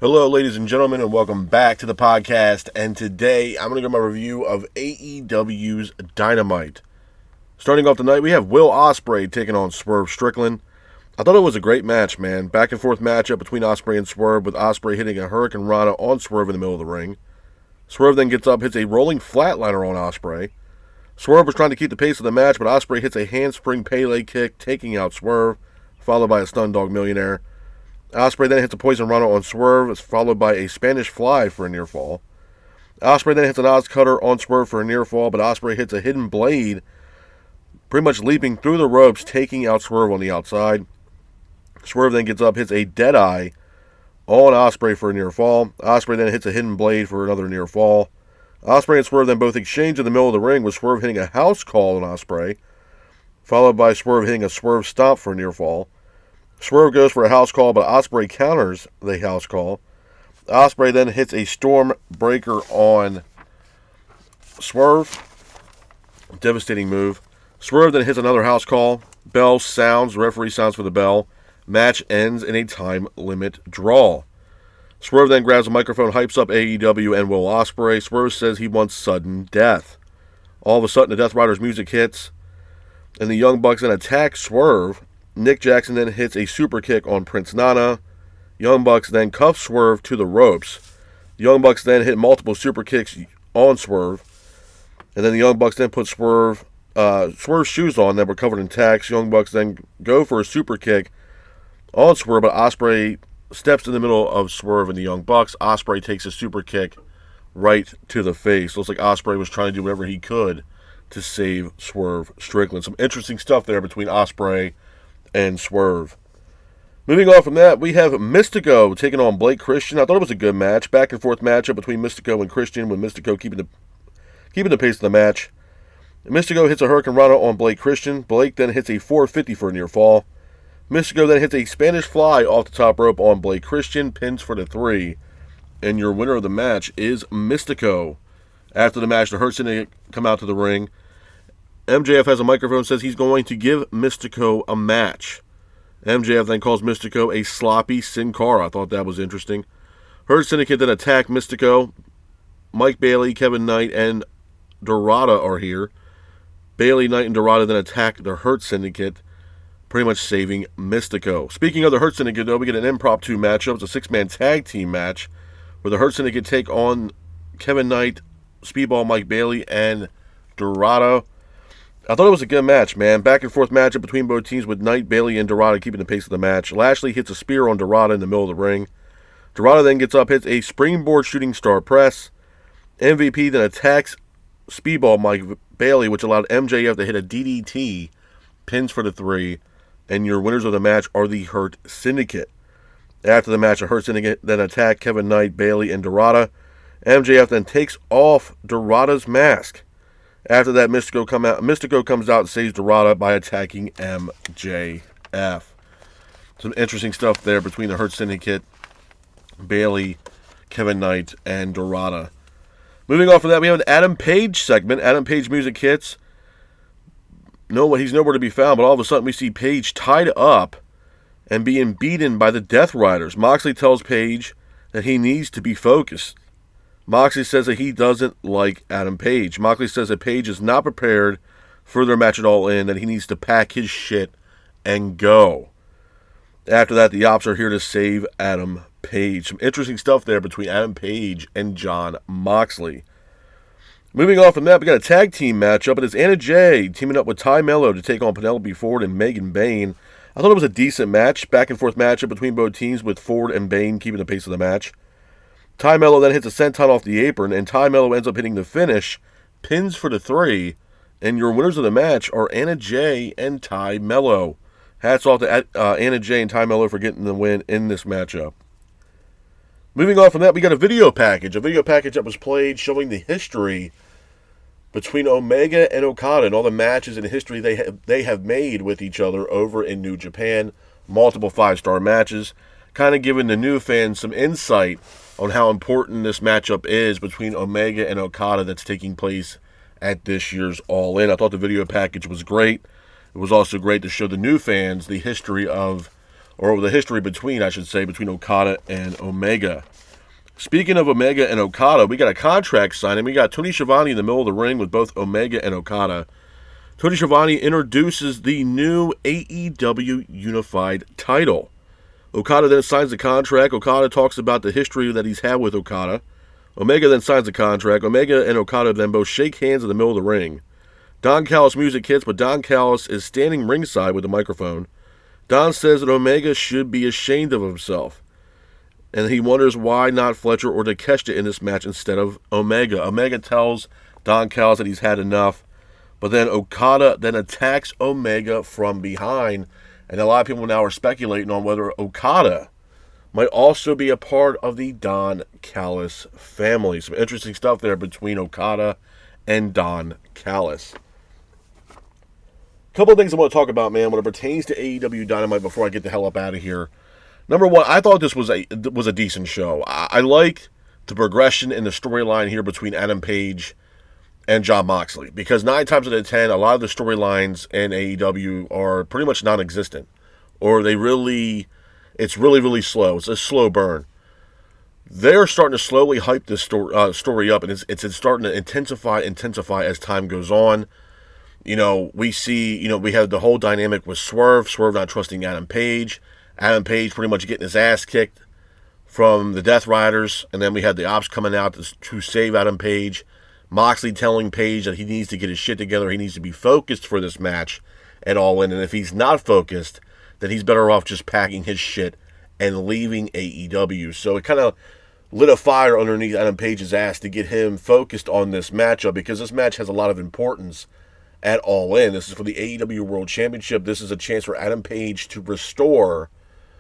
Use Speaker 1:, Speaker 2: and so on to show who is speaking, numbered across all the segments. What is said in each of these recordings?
Speaker 1: Hello, ladies and gentlemen, and welcome back to the podcast. And today I'm going to give my review of AEW's Dynamite. Starting off tonight, we have Will Ospreay taking on Swerve Strickland. I thought it was a great match, man. Back and forth matchup between Ospreay and Swerve, with Ospreay hitting a Hurricane Rana on Swerve in the middle of the ring. Swerve then gets up, hits a rolling flatliner on Ospreay. Swerve was trying to keep the pace of the match, but Ospreay hits a handspring Pele kick, taking out Swerve, followed by a Stun Dog Millionaire. Ospreay then hits a Poison Rana on Swerve, followed by a Spanish Fly for a near fall. Ospreay then hits an Oz Cutter on Swerve for a near fall, but Ospreay hits a Hidden Blade, pretty much leaping through the ropes, taking out Swerve on the outside. Swerve then gets up, hits a Deadeye on Ospreay for a near fall. Ospreay then hits a Hidden Blade for another near fall. Ospreay and Swerve then both exchange in the middle of the ring, with Swerve hitting a House Call on Ospreay, followed by Swerve hitting a Swerve Stomp for a near fall. Swerve goes for a house call, but Ospreay counters the house call. Ospreay then hits a Storm Breaker on Swerve. Devastating move. Swerve then hits another house call. Bell sounds. Referee sounds for the bell. Match ends in a time limit draw. Swerve then grabs a microphone, hypes up AEW and Will Ospreay. Swerve says he wants sudden death. All of a sudden, the Death Riders music hits, and the Young Bucks then attack Swerve. Nick Jackson then hits a super kick on Prince Nana. Young Bucks then cuff Swerve to the ropes. The Young Bucks then hit multiple super kicks on Swerve. And then the Young Bucks then put Swerve's shoes on that were covered in tacks. Young Bucks then go for a super kick on Swerve, but Ospreay steps in the middle of Swerve and the Young Bucks. Ospreay takes a super kick right to the face. Looks like Ospreay was trying to do whatever he could to save Swerve Strickland. Some interesting stuff there between Ospreay and Swerve. Moving on from that, we have Mystico taking on Blake Christian. I thought it was a good match. Back and forth matchup between Mystico and Christian, with Mystico keeping the pace of the match. Mystico hits a Hurricane Rana on Blake Christian. Blake then hits a 450 for a near fall. Mystico then hits a Spanish Fly off the top rope on Blake Christian, pins for the 3. And your winner of the match is Mystico. After the match, the Hurt Syndicate come out to the ring. MJF has a microphone, says he's going to give Mystico a match. MJF then calls Mystico a sloppy Sin Cara. I thought that was interesting. Hurt Syndicate then attack Mystico. Mike Bailey, Kevin Knight, and Dorada are here. Bailey, Knight, and Dorada then attack the Hurt Syndicate, pretty much saving Mystico. Speaking of the Hurt Syndicate, though, we get an impromptu matchup. It's a 6-man tag team match where the Hurt Syndicate take on Kevin Knight, Speedball Mike Bailey, and Dorada. I thought it was a good match, man. Back and forth matchup between both teams, with Knight, Bailey, and Dorada keeping the pace of the match. Lashley hits a spear on Dorada in the middle of the ring. Dorada then gets up, hits a springboard shooting star press. MVP then attacks Speedball Mike Bailey, which allowed MJF to hit a DDT. Pins for the 3. And your winners of the match are the Hurt Syndicate. After the match, the Hurt Syndicate then attack Kevin Knight, Bailey, and Dorada. MJF then takes off Dorada's mask. After that, Mystico comes out and saves Dorada by attacking MJF. Some interesting stuff there between the Hurt Syndicate, Bailey, Kevin Knight, and Dorada. Moving on from that, we have an Adam Page segment. Adam Page music hits. He's nowhere to be found, but all of a sudden we see Page tied up and being beaten by the Death Riders. Moxley tells Page that he needs to be focused. Moxley says that he doesn't like Adam Page. Moxley says that Page is not prepared for their match at All In, that he needs to pack his shit and go. After that, the Ops are here to save Adam Page. Some interesting stuff there between Adam Page and Jon Moxley. Moving on from that, we got a tag team matchup, and it's Anna Jay teaming up with Ty Mello to take on Penelope Ford and Megan Bayne. I thought it was a decent match. Back and forth matchup between both teams, with Ford and Bayne keeping the pace of the match. Ty Mello then hits a senton off the apron, and Ty Mello ends up hitting the finish, pins for the 3, and your winners of the match are Anna Jay and Ty Mello. Hats off to Anna Jay and Ty Mello for getting the win in this matchup. Moving on from that, we got a video package that was played showing the history between Omega and Okada and all the matches in history they have made with each other over in New Japan. Multiple 5-star matches, kind of giving the new fans some insight on how important this matchup is between Omega and Okada that's taking place at this year's All In. I thought the video package was great. It was also great to show the new fans the history of or the history between, I should say, between Okada and Omega. Speaking of Omega and Okada, we got a contract signing. We got Tony Schiavone in the middle of the ring with both Omega and Okada. Tony Schiavone introduces the new AEW Unified title. Okada then signs the contract. Okada talks about the history that he's had with Okada. Omega then signs the contract. Omega and Okada then both shake hands in the middle of the ring. Don Callis music hits, but Don Callis is standing ringside with the microphone. Don says that Omega should be ashamed of himself, and he wonders why not Fletcher or Takeshita in this match instead of Omega. Omega tells Don Callis that he's had enough, but then Okada then attacks Omega from behind, and a lot of people now are speculating on whether Okada might also be a part of the Don Callis family. Some interesting stuff there between Okada and Don Callis. Couple of things I want to talk about, man, when it pertains to AEW Dynamite before I get the hell up out of here. Number one, I thought this was a decent show. I liked the progression in the storyline here between Adam Page and Jon Moxley, because 9 times out of 10, a lot of the storylines in AEW are pretty much non-existent, or it's really, really slow. It's a slow burn. They're starting to slowly hype this story up, and it's starting to intensify as time goes on. We see, we have the whole dynamic with Swerve not trusting Adam Page pretty much getting his ass kicked from the Death Riders, and then we had the Ops coming out to save Adam Page. Moxley telling Page that he needs to get his shit together, he needs to be focused for this match at All In, and if he's not focused, then he's better off just packing his shit and leaving AEW. So it kind of lit a fire underneath Adam Page's ass to get him focused on this matchup, because this match has a lot of importance at All In. This is for the AEW World Championship. This is a chance for Adam Page to restore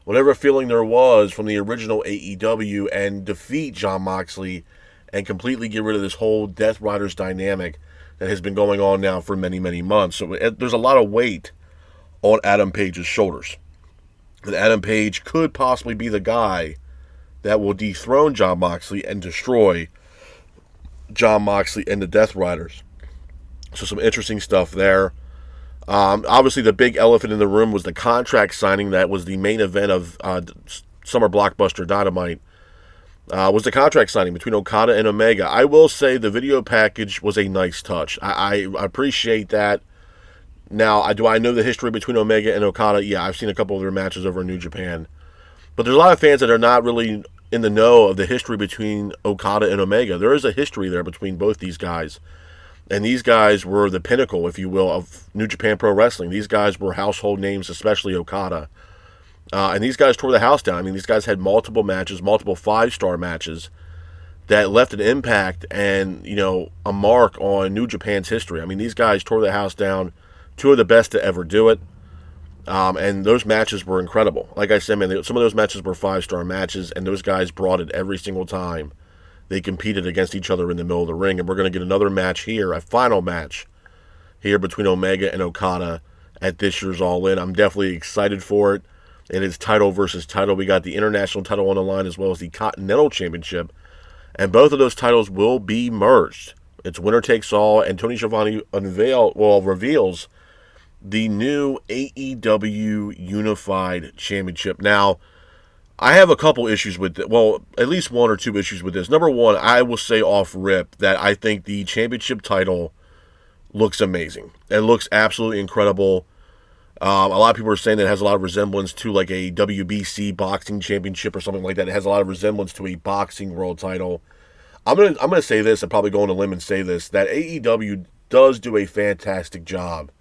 Speaker 1: whatever feeling there was from the original AEW and defeat Jon Moxley and completely get rid of this whole Death Riders dynamic that has been going on now for many, many months. So there's a lot of weight on Adam Page's shoulders. And Adam Page could possibly be the guy that will dethrone Jon Moxley and destroy Jon Moxley and the Death Riders. So some interesting stuff there. Obviously, the big elephant in the room was the contract signing. That was the main event of Summer Blockbuster Dynamite. Was the contract signing between Okada and Omega. I will say the video package was a nice touch. I appreciate that. Now, do I know the history between Omega and Okada? Yeah, I've seen a couple of their matches over in New Japan. But there's a lot of fans that are not really in the know of the history between Okada and Omega. There is a history there between both these guys. And these guys were the pinnacle, if you will, of New Japan Pro Wrestling. These guys were household names, especially Okada. And these guys tore the house down. I mean, these guys had multiple matches, multiple 5-star matches that left an impact and, a mark on New Japan's history. I mean, these guys tore the house down. 2 of the best to ever do it. And those matches were incredible. Like I said, man, some of those matches were 5-star matches, and those guys brought it every single time they competed against each other in the middle of the ring. And we're going to get another match here, a final match here between Omega and Okada at this year's All In. I'm definitely excited for it. It is title versus title. We got the international title on the line as well as the Continental Championship. And both of those titles will be merged. It's winner takes all, and Tony Schiavone reveals the new AEW Unified Championship. Now, I have a couple issues with it. Well, at least 1 or 2 issues with this. Number one, I will say off rip that I think the championship title looks amazing. It looks absolutely incredible. A lot of people are saying that it has a lot of resemblance to like a WBC boxing championship or something like that. It has a lot of resemblance to a boxing world title. I'm gonna say this, and probably go on a limb and say this, that AEW does do a fantastic job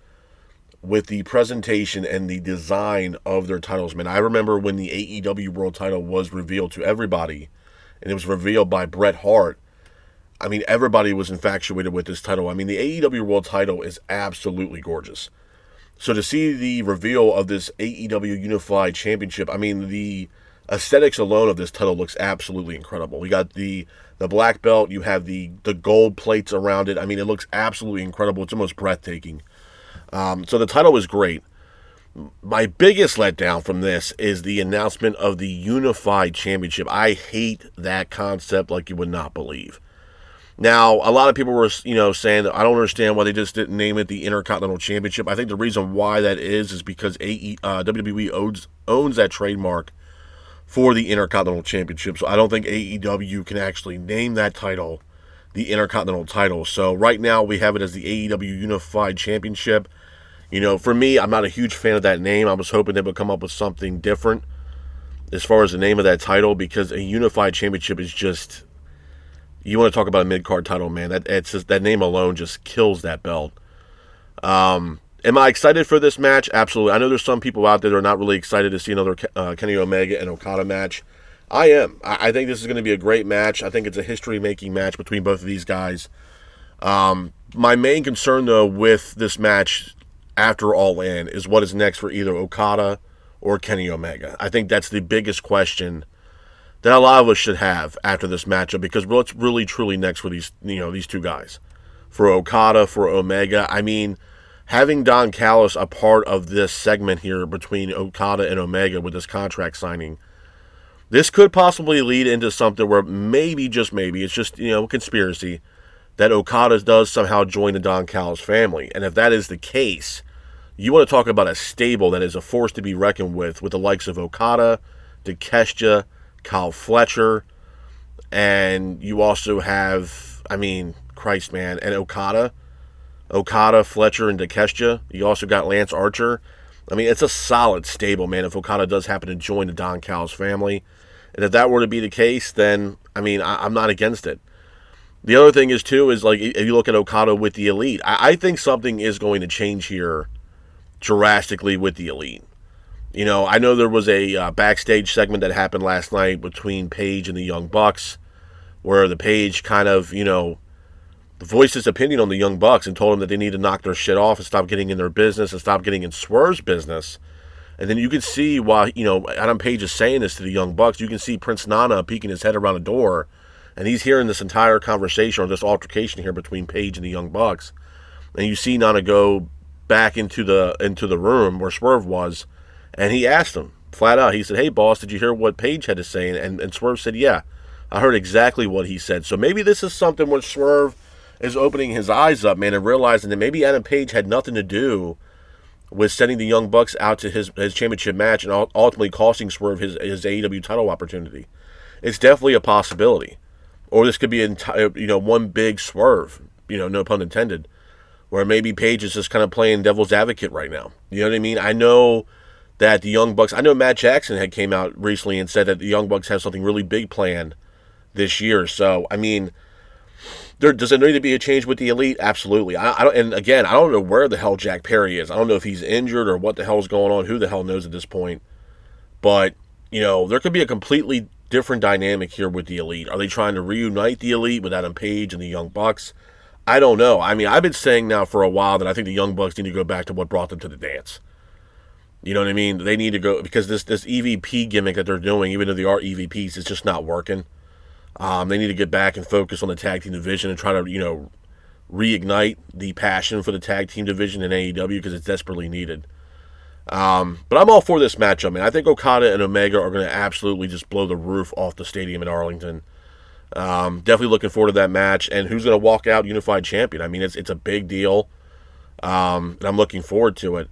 Speaker 1: with the presentation and the design of their titles. Man, I remember when the AEW World title was revealed to everybody, and it was revealed by Bret Hart. I mean, everybody was infatuated with this title. I mean, the AEW World title is absolutely gorgeous. So to see the reveal of this AEW Unified Championship, I mean, the aesthetics alone of this title looks absolutely incredible. We got the black belt, you have the gold plates around it. I mean, it looks absolutely incredible. It's almost breathtaking. So the title is great. My biggest letdown from this is the announcement of the Unified Championship. I hate that concept like you would not believe. Now, a lot of people were, saying that I don't understand why they just didn't name it the Intercontinental Championship. I think the reason why that is because WWE owns that trademark for the Intercontinental Championship. So I don't think AEW can actually name that title the Intercontinental title. So right now we have it as the AEW Unified Championship. For me, I'm not a huge fan of that name. I was hoping they would come up with something different as far as the name of that title, because a Unified Championship is just, you want to talk about a mid-card title, man. That name alone just kills that belt. Am I excited for this match? Absolutely. I know there's some people out there that are not really excited to see another Kenny Omega and Okada match. I am. I think this is going to be a great match. I think it's a history-making match between both of these guys. My main concern, though, with this match after All In is what is next for either Okada or Kenny Omega. I think that's the biggest question that a lot of us should have after this matchup, because what's really truly next for these two guys? For Okada, for Omega, I mean, having Don Callis a part of this segment here between Okada and Omega with this contract signing, this could possibly lead into something where maybe, just maybe, it's just, conspiracy, that Okada does somehow join the Don Callis family. And if that is the case, you want to talk about a stable that is a force to be reckoned with the likes of Okada, Takeshita, Kyle Fletcher, and you also have, Christ, man, and Okada, Fletcher, and Takeshita. You also got Lance Archer. It's a solid stable, man, if Okada does happen to join the Don Callis family. And if that were to be the case, then, I'm not against it. The other thing is, too, is, like, if you look at Okada with the Elite, I think something is going to change here drastically with the Elite. I know there was a backstage segment that happened last night between Paige and the Young Bucks, where the Paige kind of, voiced his opinion on the Young Bucks and told them that they need to knock their shit off and stop getting in their business and stop getting in Swerve's business. And then you can see why, Adam Page is saying this to the Young Bucks. You can see Prince Nana peeking his head around the door, and he's hearing this entire conversation or this altercation here between Page and the Young Bucks. And you see Nana go back into the room where Swerve was, and he asked him flat out. He said, "Hey, boss, did you hear what Page had to say?" And Swerve said, "Yeah, I heard exactly what he said." So maybe this is something where Swerve is opening his eyes up, man, and realizing that maybe Adam Page had nothing to do with sending the Young Bucks out to his championship match and ultimately costing Swerve his AEW title opportunity. It's definitely a possibility. Or this could be one big swerve, no pun intended, where maybe Page is just kind of playing devil's advocate right now. You know what I mean? I know that the Young Bucks, I know Matt Jackson had came out recently and said that the Young Bucks have something really big planned this year. So, does there need to be a change with the Elite? Absolutely. I don't know where the hell Jack Perry is. I don't know if he's injured or what the hell is going on. Who the hell knows at this point? But, there could be a completely different dynamic here with the Elite. Are they trying to reunite the Elite with Adam Page and the Young Bucks? I don't know. I've been saying now for a while that I think the Young Bucks need to go back to what brought them to the dance. You know what I mean? They need to go, because this EVP gimmick that they're doing, even though they are EVPs, it's just not working. They need to get back and focus on the tag team division and try to, reignite the passion for the tag team division in AEW, because it's desperately needed. But I'm all for this matchup, man. I think Okada and Omega are going to absolutely just blow the roof off the stadium in Arlington. Definitely looking forward to that match. And who's going to walk out unified champion? It's a big deal. And I'm looking forward to it.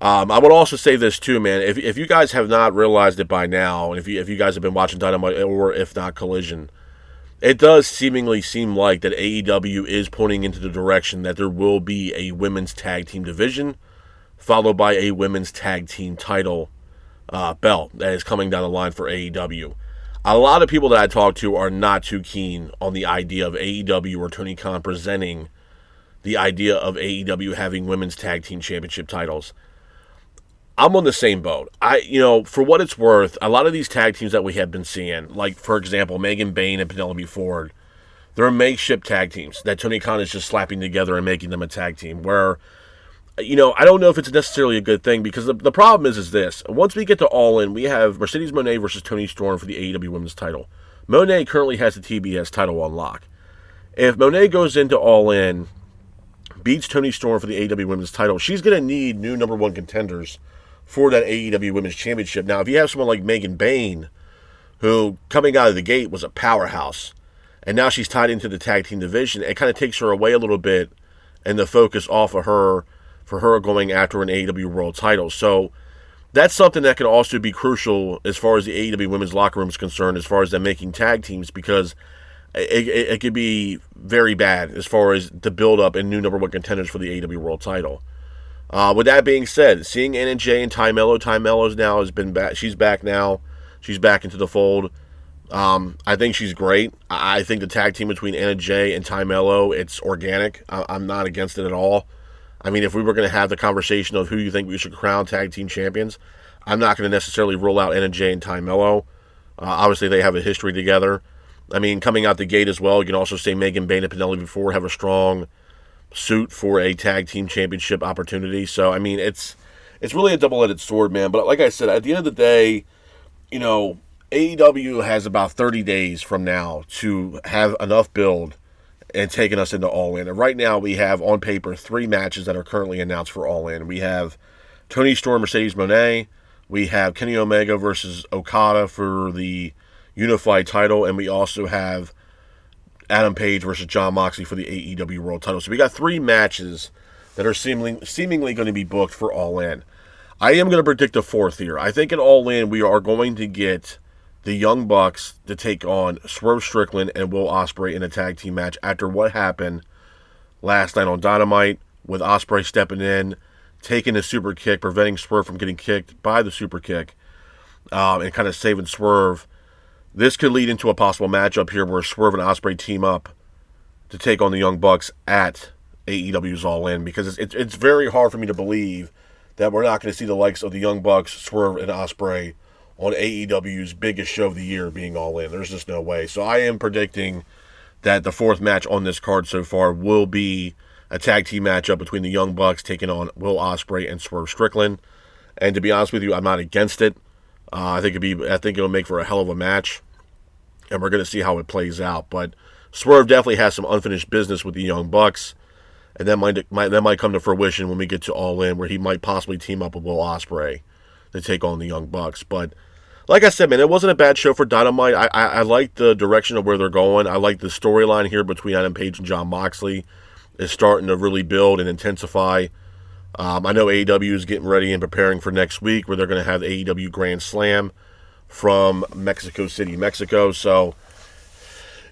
Speaker 1: I would also say this too, man. If you guys have not realized it by now, and if you guys have been watching Dynamite, or if not Collision, it does seemingly seem like that AEW is pointing into the direction that there will be a women's tag team division, followed by a women's tag team title belt that is coming down the line for AEW. A lot of people that I talk to are not too keen on the idea of AEW or Tony Khan presenting the idea of AEW having women's tag team championship titles. I'm on the same boat. For what it's worth, a lot of these tag teams that we have been seeing, like, for example, Megan Bayne and Penelope Ford, they're makeshift tag teams that Tony Khan is just slapping together and making them a tag team, where, I don't know if it's necessarily a good thing, because the problem is this. Once we get to All In, we have Mercedes Moné versus Toni Storm for the AEW Women's title. Moné currently has the TBS title on lock. If Moné goes into All In, beats Toni Storm for the AEW Women's title, she's going to need new number one contenders for that AEW Women's Championship. Now, if you have someone like Megan Bayne, who, coming out of the gate, was a powerhouse, and now she's tied into the tag team division. It kind of takes her away a little bit and the focus off of her for her going after an AEW World title. So that's something that could also be crucial as far as the AEW women's locker room is concerned, as far as them making tag teams, because it could be very bad as far as the build-up and new number one contenders for the AEW World title. With that being said, seeing Anna Jay and Ty Mello's now has been back. She's back now. She's back into the fold. I think she's great. I think the tag team between Anna Jay and Ty Mello, it's organic. I'm not against it at all. I mean, if we were going to have the conversation of who you think we should crown tag team champions, I'm not going to necessarily rule out Anna Jay and Ty Mello. Obviously, they have a history together. I mean, coming out the gate as well, you can also say Megan Bayne and Penelope Ford have a strong suit for a tag team championship opportunity. So, I mean, it's really a double-edged sword, man. But like I said, at the end of the day, you know, AEW has about 30 days from now to have enough build and taking us into All In. And right now we have on paper 3 matches that are currently announced for All In. We have Toni Storm, Mercedes Moné. We have Kenny Omega versus Okada for the unified title. And we also have Adam Page versus Jon Moxley for the AEW World title. So we got 3 matches that are seemingly going to be booked for All In. I am going to predict a 4th here. I think at All In we are going to get the Young Bucks to take on Swerve Strickland and Will Ospreay in a tag team match after what happened last night on Dynamite, with Ospreay stepping in, taking a super kick, preventing Swerve from getting kicked by the super kick, and kind of saving Swerve. This could lead into a possible matchup here where Swerve and Ospreay team up to take on the Young Bucks at AEW's All In, because it's very hard for me to believe that we're not going to see the likes of the Young Bucks, Swerve, and Ospreay on AEW's biggest show of the year being All In. There's just no way. So I am predicting that the 4th match on this card so far will be a tag team matchup between the Young Bucks taking on Will Ospreay and Swerve Strickland. And to be honest with you, I'm not against it. I think it'll make for a hell of a match, and we're going to see how it plays out. But Swerve definitely has some unfinished business with the Young Bucks, and that might come to fruition when we get to All In, where he might possibly team up with Will Ospreay to take on the Young Bucks. But like I said, man, it wasn't a bad show for Dynamite. I like the direction of where they're going. I like the storyline here between Adam Page and Jon Moxley is starting to really build and intensify. I know AEW is getting ready and preparing for next week, where they're going to have the AEW Grand Slam from Mexico City, Mexico. So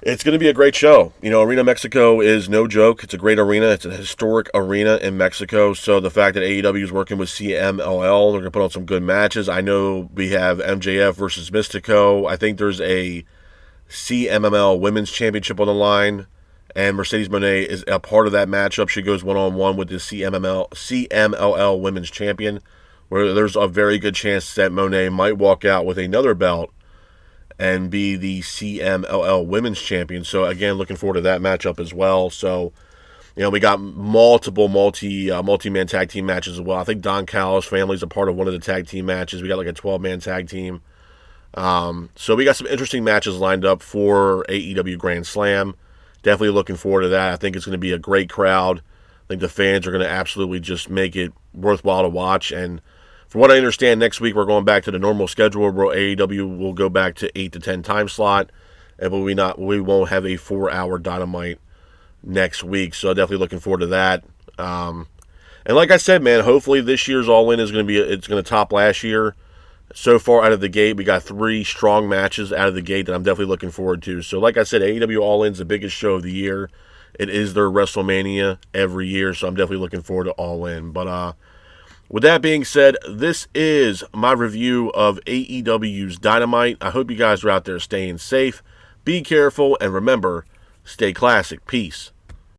Speaker 1: it's going to be a great show. You know, Arena Mexico is no joke. It's a great arena. It's a historic arena in Mexico. So the fact that AEW is working with CMLL, they're going to put on some good matches. I know we have MJF versus Mystico. I think there's a CMML Women's Championship on the line, and Mercedes Moné is a part of that matchup. She goes one-on-one with the CMLL Women's Champion, where there's a very good chance that Moné might walk out with another belt and be the CMLL Women's Champion. So, again, looking forward to that matchup as well. So, you know, we got multiple multi-man tag team matches as well. I think Don Callis' family is a part of one of the tag team matches. We got like a 12-man tag team. So we got some interesting matches lined up for AEW Grand Slam. Definitely looking forward to that. I think it's going to be a great crowd. I think the fans are going to absolutely just make it worthwhile to watch. And from what I understand, next week we're going back to the normal schedule where AEW will go back to 8 to 10 time slot, and we won't have a 4-hour Dynamite next week. So definitely looking forward to that. And like I said, man, hopefully this year's All In is going to top last year. So far out of the gate, we got 3 strong matches out of the gate that I'm definitely looking forward to. So like I said, AEW All In is the biggest show of the year. It is their WrestleMania every year, so I'm definitely looking forward to All In. But with that being said, this is my review of AEW's Dynamite. I hope you guys are out there staying safe. Be careful, and remember, stay classic. Peace.